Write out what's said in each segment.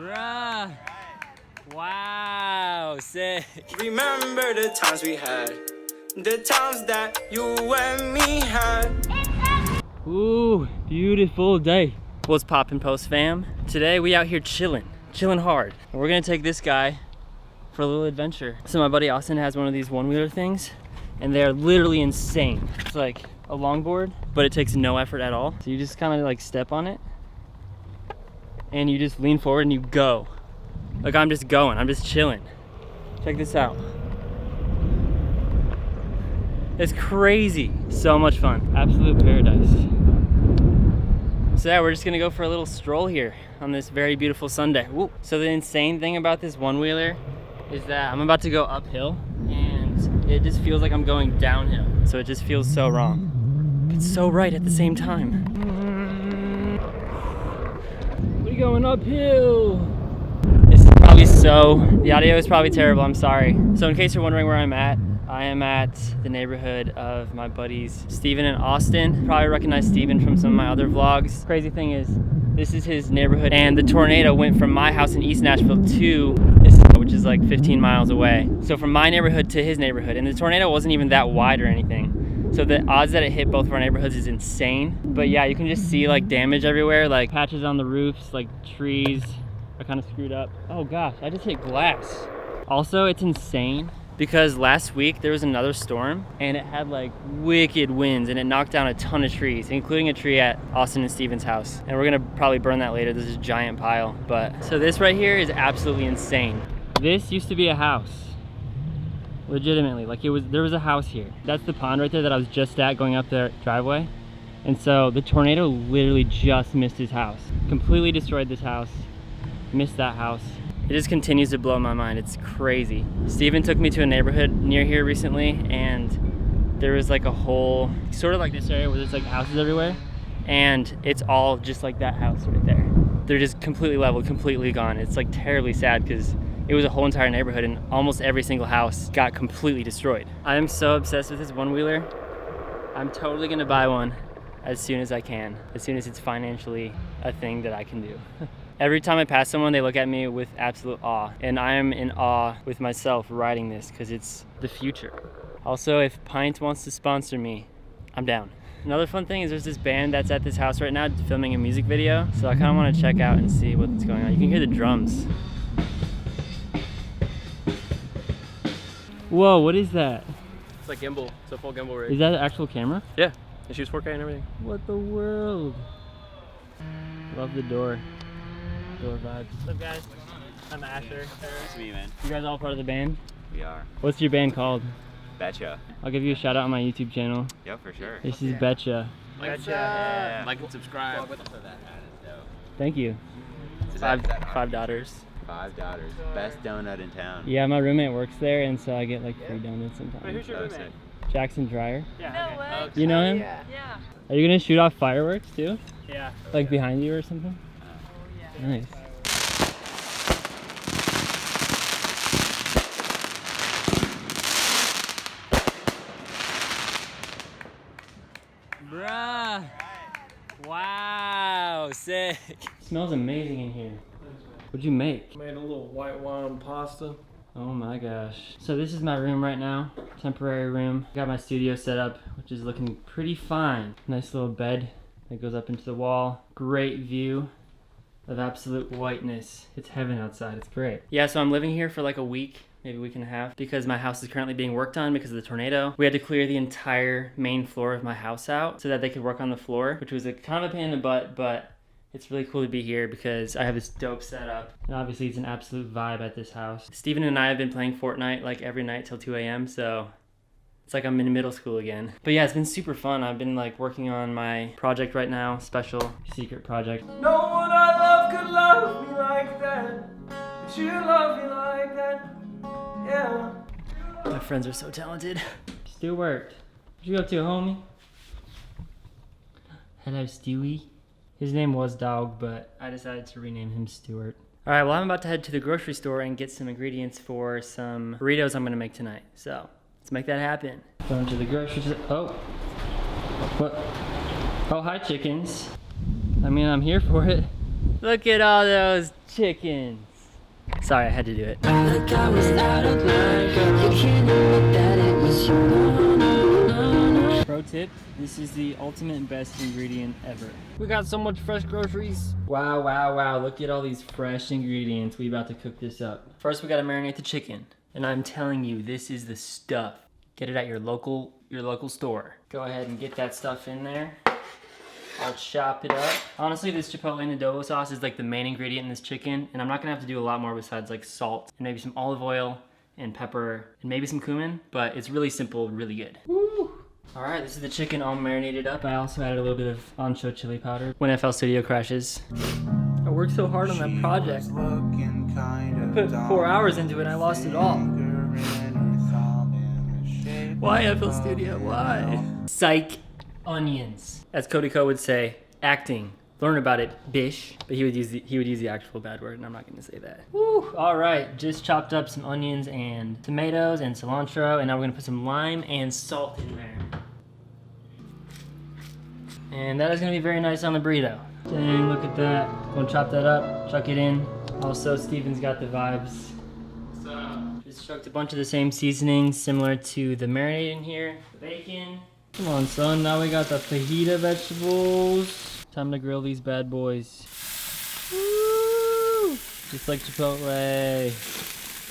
Bruh. Wow, sick. Remember the times we had, the times that you and me had. Ooh, beautiful day. What's poppin', Post fam? Today we out here chilling hard. And we're gonna take this guy for a little adventure. So my buddy Austin has one of these one-wheeler things, and they're literally insane. It's like a longboard, but it takes no effort at all. So you just kind of like step on it, and you just lean forward and you go. Like I'm just going, I'm just chilling. Check this out. It's crazy. So much fun. Absolute paradise. So yeah, we're just gonna go for a little stroll here on this very beautiful Sunday. Woo. So the insane thing about this one-wheeler is that I'm about to go uphill and it just feels like I'm going downhill. So it just feels so wrong. It's so right at the same time. We're going uphill. This is probably the audio is probably terrible, I'm sorry. So in case you're wondering where I'm at, I am at the neighborhood of my buddies Steven and Austin. Probably recognize Steven from some of my other vlogs. Crazy thing is, this is his neighborhood, and the tornado went from my house in East Nashville to this, which is like 15 miles away. So from my neighborhood to his neighborhood, and the tornado wasn't even that wide or anything. So the odds that it hit both of our neighborhoods is insane. But yeah, you can just see like damage everywhere, like patches on the roofs, like trees are kind of screwed up. Oh gosh, I just hit glass. Also, it's insane because last week there was another storm and it had like wicked winds and it knocked down a ton of trees, including a tree at Austin and Steven's house. And we're gonna probably burn that later. There's this giant pile. But so this right here is absolutely insane. This used to be a house. Legitimately, like there was a house here. That's the pond right there that I was just at going up the driveway. And so the tornado literally just missed his house. Completely destroyed this house, missed that house. It just continues to blow my mind. It's crazy. Steven took me to a neighborhood near here recently, and there was like a whole, sort of like this area where there's like houses everywhere, and it's all just like that house right there. They're just completely leveled, completely gone. It's like terribly sad because it was a whole entire neighborhood and almost every single house got completely destroyed. I am so obsessed with this one-wheeler. I'm totally gonna buy one as soon as I can, as soon as it's financially a thing that I can do. Every time I pass someone, they look at me with absolute awe, and I am in awe with myself riding this because it's the future. Also, if Pint wants to sponsor me, I'm down. Another fun thing is there's this band that's at this house right now filming a music video, so I kind of want to check out and see what's going on. You can hear the drums. Whoa, what is that? It's like gimbal. It's a full gimbal rig. Is that an actual camera? Yeah, it shoots 4K and everything. What the world? Love the door. Door vibes. What's up, guys? I'm Asher. Nice to meet you, man. You guys all part of the band? We are. What's your band called? Betcha. I'll give you a shout out on my YouTube channel. Yeah, for sure. This is Betcha. Betcha. Yeah. Like and subscribe. Thank you. Is Five that daughters. 5 daughters. Best donut in town. Yeah, my roommate works there, and so I get like free donuts sometimes. Wait, who's your Oh, roommate? sick. Jackson Dreyer. Yeah. No way. You know him? Yeah. Are you gonna shoot off fireworks too? Yeah. Like behind you or something? Nice. Bruh. Wow, sick. Smells amazing in here. What'd you make? Made a little white wine pasta. Oh my gosh. So this is my room right now, temporary room. Got my studio set up, which is looking pretty fine. Nice little bed that goes up into the wall. Great view of absolute whiteness. It's heaven outside, it's great. Yeah, so I'm living here for like a week, maybe a week and a half, because my house is currently being worked on because of the tornado. We had to clear the entire main floor of my house out so that they could work on the floor, which was a kind of a pain in the butt, but it's really cool to be here because I have this dope setup. And obviously it's an absolute vibe at this house. Steven and I have been playing Fortnite like every night till 2 a.m. so it's like I'm in middle school again. But yeah, it's been super fun. I've been like working on my project right now, special secret project. No one I love could love me like that, but you love me like that, yeah. My friends are so talented. Stuart, what you up to, homie? Hello, Stewie. His name was Dog, but I decided to rename him Stuart. All right, well, I'm about to head to the grocery store and get some ingredients for some burritos I'm gonna make tonight. So let's make that happen. Going to the grocery store. Oh, what? Oh, hi, chickens. I mean, I'm here for it. Look at all those chickens. Sorry, I had to do it. Like I was out of line. You can't admit that it was you. No, no, no. Pro tip, this is the ultimate and best ingredient ever. We got so much fresh groceries. Wow, wow, wow. Look at all these fresh ingredients. We about to cook this up. First, we gotta marinate the chicken. And I'm telling you, this is the stuff. Get it at your local store. Go ahead and get that stuff in there. I'll chop it up. Honestly, this chipotle and adobo sauce is like the main ingredient in this chicken, and I'm not gonna have to do a lot more besides like salt and maybe some olive oil and pepper and maybe some cumin, but it's really simple, really good. Woo! All right, this is the chicken all marinated up. I also added a little bit of ancho chili powder when FL Studio crashes. I worked so hard on that project. I put 4 hours into it and I lost it all. Why FL Studio? Why? Psych. Onions. As Cody Ko would say, acting. Learn about it, bish. But he would use the actual bad word, and I'm not gonna say that. Woo! All right, just chopped up some onions and tomatoes and cilantro, and now we're gonna put some lime and salt in there. And that is gonna be very nice on the burrito. Dang, look at that. Gonna chop that up, chuck it in. Also, Steven's got the vibes. Just chucked a bunch of the same seasonings, similar to the marinade in here. The bacon. Come on, son. Now we got the fajita vegetables. Time to grill these bad boys. Woo! Just like Chipotle.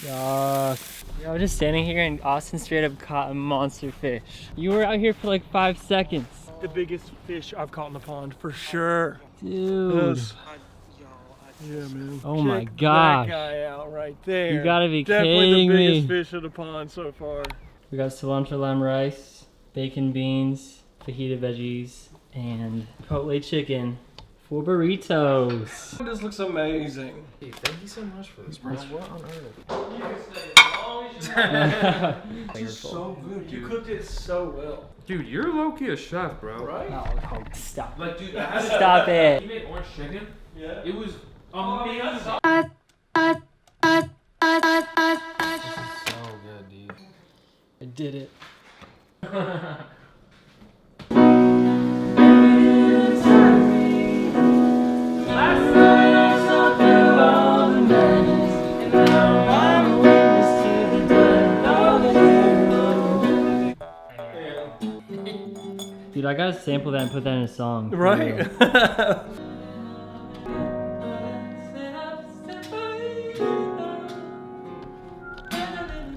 Yuck. I was just standing here and Austin straight up caught a monster fish. You were out here for like 5 seconds. The biggest fish I've caught in the pond, for sure. Dude. Yeah, man. Oh my Check gosh. that guy out right there. You gotta be Definitely kidding the biggest me. fish of the pond so far. We got cilantro lime rice, bacon beans, fajita veggies, and chipotle chicken for burritos. This looks amazing. Hey, thank you so much for this, bro. What on earth? It's so good. You cooked it so well. Dude, you're low-key a chef, bro. Right? Oh, stop. Like, dude, Stop it. You made orange chicken? Yeah. It was amazing. So good, dude. I did it. Dude, I gotta sample that and put that in a song. Right?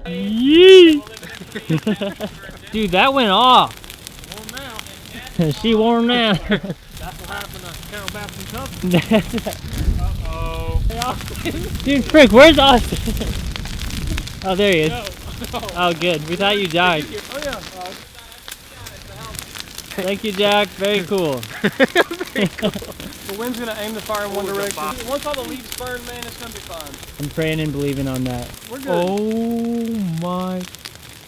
Yee! Dude, that went off. She warm now. That's what happened to Carol Baskin Cup. Uh-oh. Dude, Frick, where's Austin? Oh, there he is. Oh, good. We thought you died. Oh, yeah. Thank you, Jack. Very cool. The wind's going to aim the fire in one direction. Once all the leaves burn, man, it's going to be fine. I'm praying and believing on that. We're good. Oh my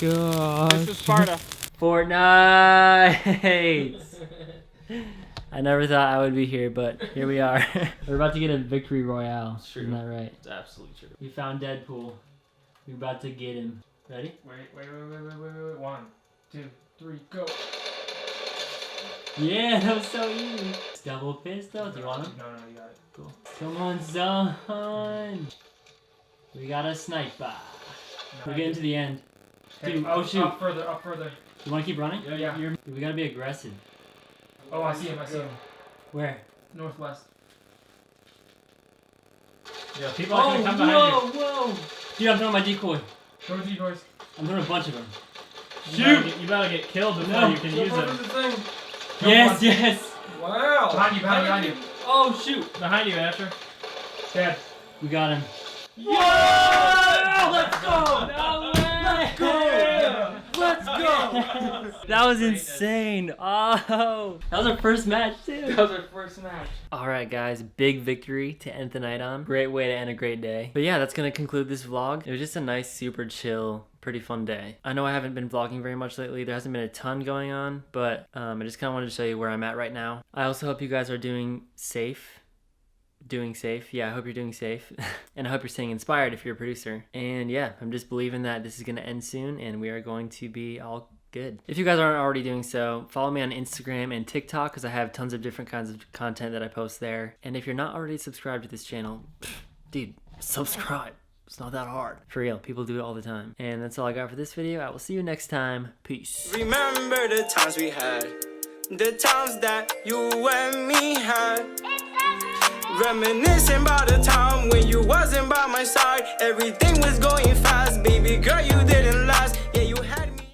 god. This is Sparta. Fortnite! I never thought I would be here, but here we are. We're about to get a victory royale. It's true. Isn't that right? It's absolutely true. We found Deadpool. We're about to get him. Ready? Wait. 1, 2, 3, go. Yeah, that was so easy. Double pistol. Do you want him? No, you got it. Cool. Come on, son. We got a sniper. We're getting to the end. Dude, oh shoot. Up further. You want to keep running? Yeah. Dude, we gotta be aggressive. Oh, I see him. Where? Northwest. Yeah, people are gonna come behind you. Whoa! Dude, I'm throwing my decoy. Go to decoys. I'm throwing a bunch of them. Shoot! You better get killed before you can use them. Yes! Wow! Behind you. Oh shoot! Behind you, Asher. Dead. We got him. Yeah! Let's go! No way! Let's go! That was insane. Oh, that was our first match too. That was our first match. All right, guys, big victory to end the night on. Great way to end a great day. But yeah, that's gonna conclude this vlog. It was just a nice, super chill, pretty fun day. I know I haven't been vlogging very much lately. There hasn't been a ton going on, but I just kind of wanted to show you where I'm at right now. I also hope you guys are doing safe. Yeah, I hope you're doing safe. And I hope you're staying inspired if you're a producer. And yeah, I'm just believing that this is gonna end soon and we are going to be all good. If you guys aren't already doing so, follow me on Instagram and TikTok because I have tons of different kinds of content that I post there. And if you're not already subscribed to this channel, dude, subscribe. It's not that hard. For real, people do it all the time. And that's all I got for this video. I will see you next time. Peace. Remember the times we had, the times that you and me had. Reminiscing about the time when you wasn't by my side. Everything was going